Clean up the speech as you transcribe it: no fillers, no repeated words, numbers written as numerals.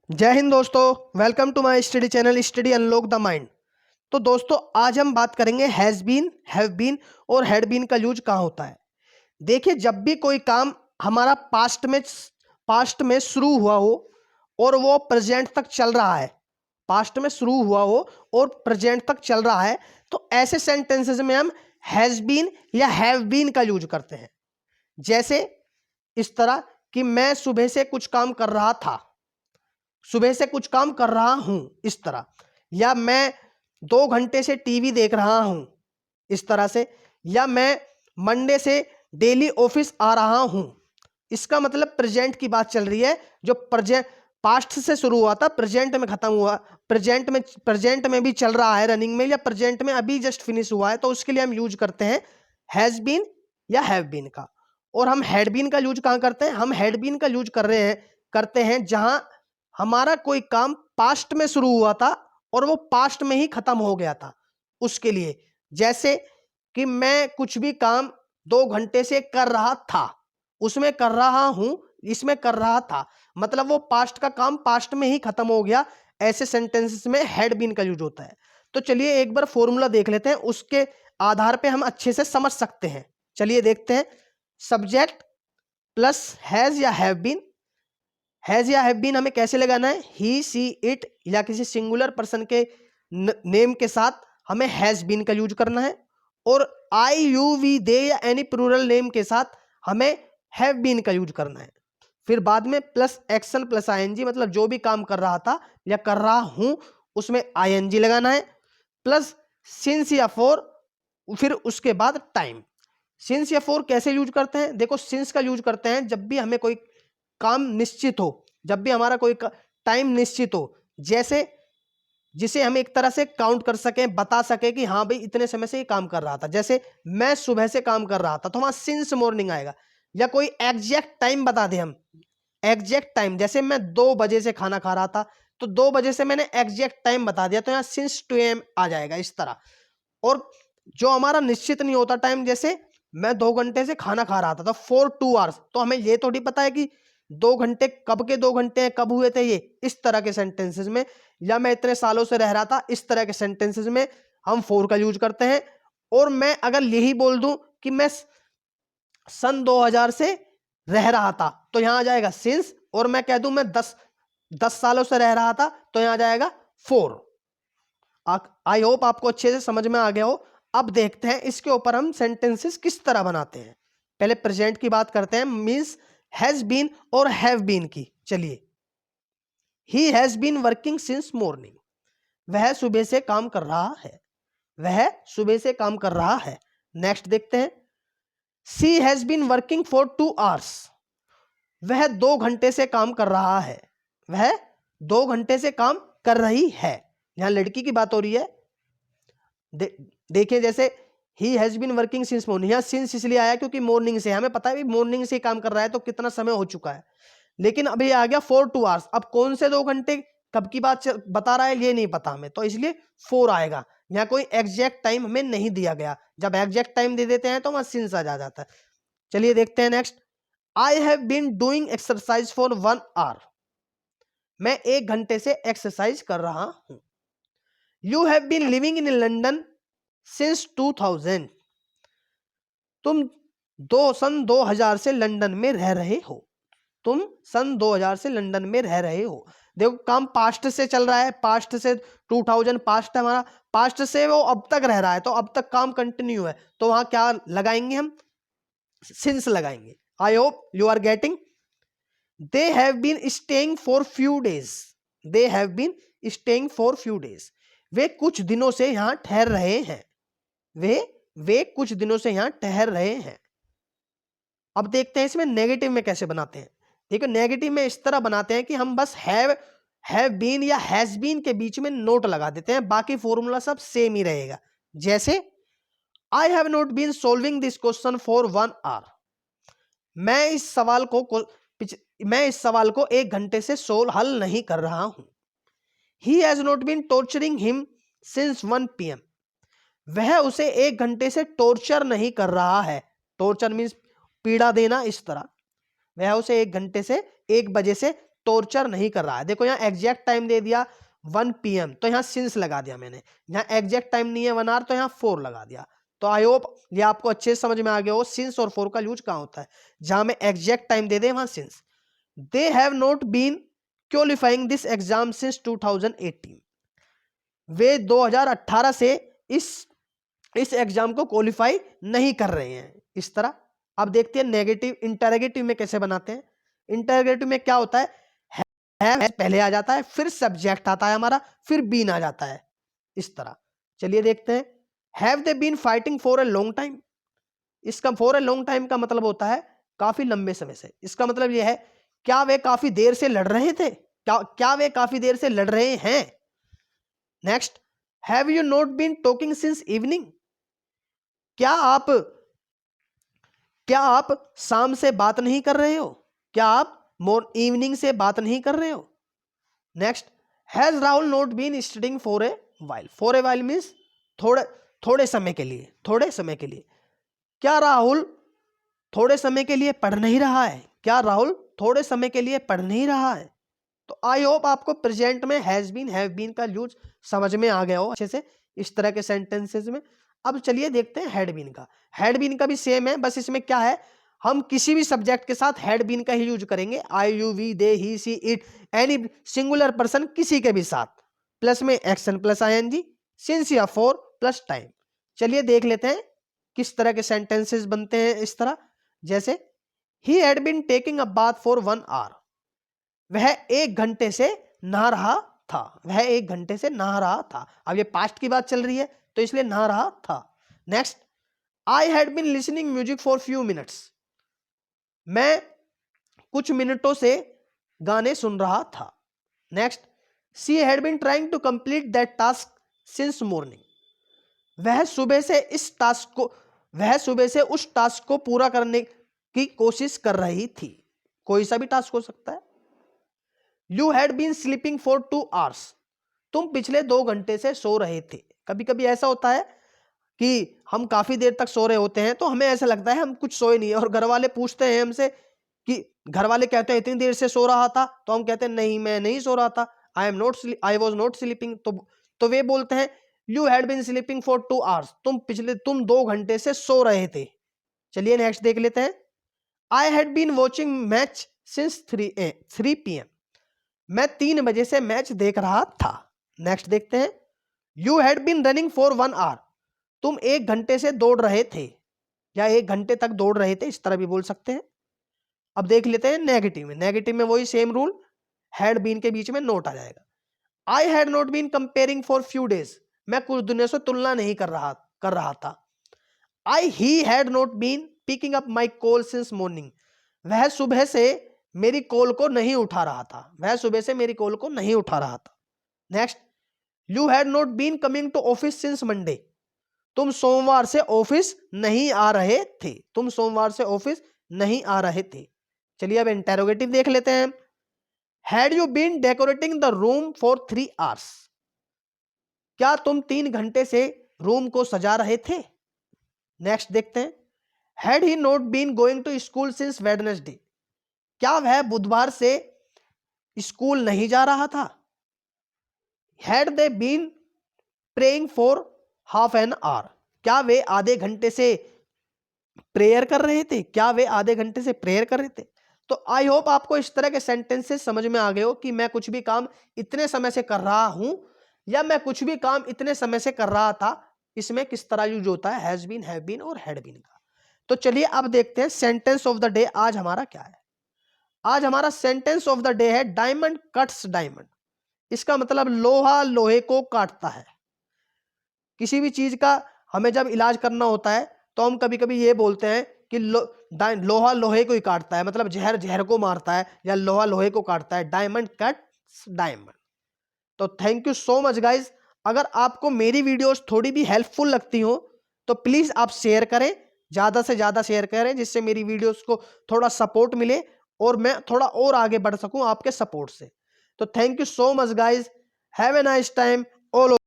जय हिंद दोस्तों, welcome to my study channel study unlock the mind. तो दोस्तों आज हम बात करेंगे हैज़ बीन, हैव बीन और हैड बीन का यूज कहाँ होता है। देखिए, जब भी कोई काम हमारा पास्ट में शुरू हुआ हो और वो प्रेजेंट तक चल रहा है, पास्ट में शुरू हुआ हो और प्रेजेंट तक चल रहा है, तो ऐसे सेंटेंसेस में हम हैज़ बीन या हैव बीन का यूज करते हैं। जैसे इस तरह कि मैं सुबह से कुछ काम कर रहा था, सुबह से कुछ काम कर रहा हूं, इस तरह। या मैं 2 घंटे से टीवी देख रहा हूं, इस तरह से। या मैं मंडे से डेली ऑफिस आ रहा हूं। इसका मतलब प्रेजेंट की बात चल रही है, जो प्रेजेंट पास्ट से शुरू हुआ था, प्रेजेंट में खत्म हुआ, प्रेजेंट में भी चल रहा है रनिंग में, या प्रेजेंट में अभी जस्ट फिनिश हुआ है, तो उसके लिए हम यूज करते हैं हैज बीन या हैव बीन का। और हम हैड बीन का यूज कहां करते हैं? हम हैड बीन का यूज करते हैं जहां हमारा कोई काम पास्ट में शुरू हुआ था और वो पास्ट में ही खत्म हो गया था, उसके लिए। जैसे कि मैं कुछ भी काम 2 घंटे से कर रहा था, उसमें कर रहा हूं, इसमें कर रहा था, मतलब वो पास्ट का काम पास्ट में ही खत्म हो गया। ऐसे सेंटेंसेस में हैड बीन का यूज होता है। तो चलिए एक बार फॉर्मूला देख लेते हैं, उसके आधार पे हम अच्छे से समझ सकते हैं। चलिए देखते हैं। सब्जेक्ट प्लस हैज या हैव बीन। हैज या हैव बीन हमें कैसे लगाना है? ही, सी, इट या किसी सिंगुलर पर्सन के नेम के साथ हमें हैज बीन का यूज करना है। और आई, यू, वी, दे या एनी प्लूरल नेम के साथ हमें हैव बीन का यूज करना है। फिर बाद में प्लस एक्शन प्लस आईएनजी, मतलब जो भी काम कर रहा था या कर रहा हूं उसमें आईएनजी लगाना है। प्लस सिंस या फॉर, फिर उसके बाद टाइम। सिंस या फॉर कैसे यूज करते हैं? देखो, सिंस का यूज करते हैं जब भी हमें कोई काम निश्चित हो, जब भी हमारा कोई टाइम निश्चित हो, जैसे जिसे हम एक तरह से काउंट कर सकें, बता सके कि हाँ भाई इतने समय से ये काम कर रहा था। जैसे मैं सुबह से काम कर रहा था, तो वहां सिंस मॉर्निंग आएगा। या कोई एग्जैक्ट टाइम बता दे हम, एग्जैक्ट टाइम, जैसे मैं 2 बजे से खाना खा रहा था, तो 2 बजे से मैंने एग्जैक्ट टाइम बता दिया, तो यहाँ सिंस 2 AM आ जाएगा, इस तरह। और जो हमारा निश्चित नहीं होता टाइम, जैसे मैं 2 घंटे से खाना खा रहा था, तो फॉर 2 आवर्स, तो हमें ये थोड़ी पता है कि 2 घंटे कब के 2 घंटे हैं, कब हुए थे ये, इस तरह के सेंटेंसेस में। या मैं इतने सालों से रह रहा था, इस तरह के सेंटेंसेस में हम फॉर का यूज करते हैं। और मैं अगर यही बोल दूं कि मैं सन 2000 से रह रहा था, तो यहां आ जाएगा सिंस। और मैं कह दूं मैं 10 सालों से रह रहा था, तो यहां आ जाएगा फॉर। आई होप आपको अच्छे से समझ में आ गया हो। अब देखते हैं इसके ऊपर हम सेंटेंसेस किस तरह बनाते हैं। पहले प्रेजेंट की बात करते हैं, मींस हैज बीन और हैव बीन की। चलिए, he has been working since morning, वह सुबह से काम कर रहा है, वह सुबह से काम कर रहा है। नेक्स्ट देखते हैं, she has been working for 2 hours, वह 2 घंटे से काम कर रहा है, वह 2 घंटे से काम कर रही है। यहां लड़की की बात हो रही है। देखिए, जैसे he has been working since morning, यहां सिंस इसलिए आया क्योंकि मॉर्निंग से, हमें पता है मॉर्निंग से काम कर रहा है, तो कितना समय हो चुका है। लेकिन अभी आ गया फॉर 2 आवर्स, अब कौन से 2 घंटे कब की बात बता रहा है ये नहीं पता हमें, तो इसलिए 4 आएगा। यहाँ कोई एग्जैक्ट टाइम हमें नहीं दिया गया, जब एग्जैक्ट टाइम दे देते हैं तो वहां सिंस आ जाता है। चलिए देखते हैं next, I have been doing exercise for 1 hour, मैं 1 घंटे से एक्सरसाइज कर रहा हूं। You have been living in London since 2000, तुम सन 2000 से लंदन में रह रहे हो, तुम सन 2000 से लंदन में रह रहे हो। देखो, काम पास्ट से चल रहा है, पास्ट से 2000 पास्ट है हमारा, पास्ट से वो अब तक रह रहा है, तो अब तक काम कंटिन्यू है, तो वहां क्या लगाएंगे हम? सिंस लगाएंगे। I hope you are getting. They have been staying for few days, they have been staying for few days, वे कुछ दिनों से यहां ठहर रहे हैं, वे कुछ दिनों से यहां ठहर रहे हैं। अब देखते हैं इसमें नेगेटिव में कैसे बनाते हैं। देखो, नेगेटिव में इस तरह बनाते हैं कि हम बस हैव बीन या हैज बीन के बीच में नोट लगा देते हैं, बाकी फॉर्मूला सब सेम ही रहेगा। जैसे I have not been solving this question for 1 hour, मैं इस सवाल को 1 घंटे से हल नहीं कर रहा हूं। He has not been torturing him since 1 PM, वह उसे 1 घंटे से टॉर्चर नहीं कर रहा है। टॉर्चर मीन्स पीड़ा देना, इस तरह। वह उसे 1 बजे से टॉर्चर नहीं कर रहा है। देखो यहाँ एग्जैक्ट टाइम दे दिया 1 PM, तो यहाँ सिंस लगा दिया मैंने। यहाँ एग्जैक्ट टाइम नहीं है 1 आवर, तो यहाँ 4 लगा दिया। तो आई होप ये आपको अच्छे से समझ में आ गया हो सिंस और 4 का यूज कहाँ होता है। जहां में एग्जैक्ट टाइम दे दे वहां since. They have not been qualifying this exam since 2018। वे 2018 से इस एग्जाम को क्वालिफाई नहीं कर रहे हैं। इस तरह अब देखते हैं नेगेटिव इंटरोगेटिव में कैसे बनाते हैं। इंटरोगेटिव में क्या होता है, पहले आ जाता है, फिर सब्जेक्ट आता है हमारा, फिर बीन आ जाता है। इस तरह चलिए देखते हैं। Have they been fighting for a long time. इसका फॉर ए लॉन्ग टाइम का मतलब होता है काफी लंबे समय से। इसका मतलब यह है क्या वे काफी देर से लड़ रहे थे, क्या वे काफी देर से लड़ रहे हैं। Next, have you not been talking since evening. क्या आप शाम से बात नहीं कर रहे हो, क्या आप इवनिंग से बात नहीं कर रहे हो। Next, has Rahul not been studying for a while. For a while means थोड़े समय के लिए, थोड़े समय के लिए। क्या राहुल थोड़े समय के लिए पढ़ नहीं रहा है, क्या राहुल थोड़े समय के लिए पढ़ नहीं रहा है। तो आई होप आपको प्रेजेंट में हैज बीन हैव बीन का यूज समझ में आ गया हो अच्छे से इस तरह के सेंटेंसेस में। अब चलिए देखते हैं हैड बीन का। हैड बीन का भी सेम है, बस इसमें क्या है, हम किसी भी सब्जेक्ट के साथ हैड बीन का ही यूज करेंगे। I, you, we, they, he, she, it, any singular person किसी के भी साथ, प्लस में एक्शन प्लस आईएनजी, सिंस या फॉर प्लस टाइम। चलिए देख लेते हैं किस तरह के सेंटेंसेस बनते हैं इस तरह। जैसे he had been taking a bath for 1 hour. वह 1 घंटे से नहा रहा था, वह 1 घंटे से नहा रहा था। अब ये पास्ट की बात चल रही है तो इसलिए नहा रहा था। Next, I had been listening music for few minutes. मैं कुछ मिनटों से गाने सुन रहा था। Next, she had been trying to complete that task since morning. वह सुबह से उस टास्क को पूरा करने की कोशिश कर रही थी। कोई सा भी टास्क हो सकता है। You had been sleeping for 2 hours. तुम पिछले 2 घंटे से सो रहे थे। कभी कभी ऐसा होता है कि हम काफी देर तक सो रहे होते हैं तो हमें ऐसा लगता है हम कुछ सोए नहीं है, और घर वाले पूछते हैं हमसे कि घर वाले कहते हैं इतनी देर से सो रहा था, तो हम कहते हैं नहीं मैं नहीं सो रहा था, आई वॉज नॉट स्लीपिंग। तो वे बोलते हैं you had been sleeping for 2 hours. तुम 2 घंटे से सो रहे थे। चलिए नेक्स्ट देख लेते हैं। I had been watching match since 3 PM। मैं 3 बजे से मैच देख रहा था। नेक्स्ट देखते हैं। You had been running for 1 hour. तुम 1 घंटे से दौड़ रहे थे या 1 घंटे तक दौड़ रहे थे, इस तरह भी बोल सकते हैं। अब देख लेते हैं नेगेटिव में। नेगेटिव में वही सेम रूल, हैड बीन के बीच में नोट आ जाएगा। I had not been comparing for few days. मैं कुछ दिनों से तुलना नहीं कर रहा था। He had not been picking up my call since morning. वह सुबह से मेरी कॉल को नहीं उठा रहा था, वह सुबह से मेरी कॉल को नहीं उठा रहा था। Next, you had not been coming to office since Monday. तुम सोमवार से ऑफिस नहीं आ रहे थे, तुम सोमवार से ऑफिस नहीं आ रहे थे। चलिए अब इंटेरोगेटिव देख लेते हैं। Had you been decorating the room for 3 hours. क्या तुम 3 घंटे से रूम को सजा रहे थे। नेक्स्ट देखते हैं। Had he not been going to school since Wednesday. क्या वह बुधवार से स्कूल नहीं जा रहा था। Had they been praying for half an hour. क्या वे आधे घंटे से प्रेयर कर रहे थे, क्या वे आधे घंटे से प्रेयर कर रहे थे। तो आई होप आपको इस तरह के सेंटेंसेस समझ में आ गए हो कि मैं कुछ भी काम इतने समय से कर रहा हूं या मैं कुछ भी काम इतने समय से कर रहा था, इसमें किस तरह यूज होता है हैज बीन, हैव बीन और हैड बीन का। तो चलिए अब देखते हैं सेंटेंस ऑफ द डे आज हमारा क्या है। आज हमारा सेंटेंस ऑफ द डे है डायमंड कट्स डायमंड। इसका मतलब लोहा लोहे को काटता है। किसी भी चीज का हमें जब इलाज करना होता है तो हम कभी कभी ये बोलते हैं कि लोहा लोहे को ही काटता है, मतलब जहर जहर को मारता है या लोहा लोहे को काटता है। Diamond cuts diamond. तो thank you so much guys. अगर आपको मेरी वीडियोस थोड़ी भी हेल्पफुल लगती हो तो प्लीज आप शेयर करें, ज्यादा से ज्यादा शेयर करें, जिससे मेरी वीडियोस को थोड़ा सपोर्ट मिले और मैं थोड़ा और आगे बढ़ सकूं आपके सपोर्ट से। तो thank you so much guys. Have a nice time all.